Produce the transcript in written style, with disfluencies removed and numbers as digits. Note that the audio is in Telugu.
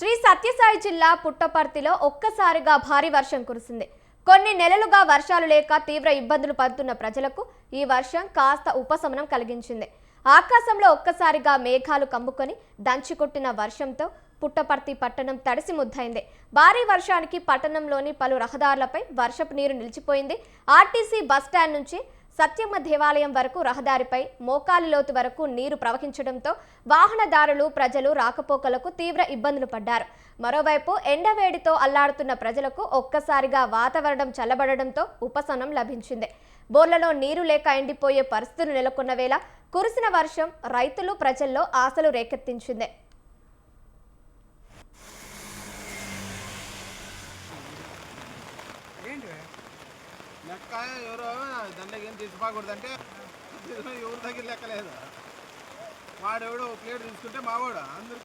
శ్రీ సత్యసాయి జిల్లా పుట్టపర్తిలో ఒక్కసారిగా భారీ వర్షం కురిసింది. కొన్ని నెలలుగా వర్షాలు లేక తీవ్ర ఇబ్బందులు పడుతున్న ప్రజలకు ఈ వర్షం కాస్త ఉపశమనం కలిగించింది. ఆకాశంలో ఒక్కసారిగా మేఘాలు కమ్ముకొని దంచికొట్టిన వర్షంతో పుట్టపర్తి పట్టణం తడిసి ముద్దైంది. భారీ వర్షానికి పట్టణంలోని పలు రహదారులపై వర్షపు నీరు నిలిచిపోయింది. ఆర్టీసీ బస్టాండ్ నుంచి సత్యమ్మ దేవాలయం వరకు రహదారిపై మోకాలి లోతు వరకు నీరు ప్రవహించడంతో వాహనదారులు ప్రజలు రాకపోకలకు తీవ్ర ఇబ్బందులు పడ్డారు. మరోవైపు ఎండవేడితో అల్లాడుతున్న ప్రజలకు ఒక్కసారిగా వాతావరణం చల్లబడడంతో ఉపశమనం లభించింది. బోర్లలో నీరు లేక ఎండిపోయే పరిస్థితులు నెలకొన్న వేళ కురిసిన వర్షం రైతులు ప్రజల్లో ఆశలు రేకెత్తించింది. లెక్క ఎవరో దాంట్లోకి ఏం తీసుకోకూడదంటే ఎవరి దగ్గర లెక్క లేదు. వాడెవడో ప్లేట్ తీసుకుంటే మావాడు అందరూ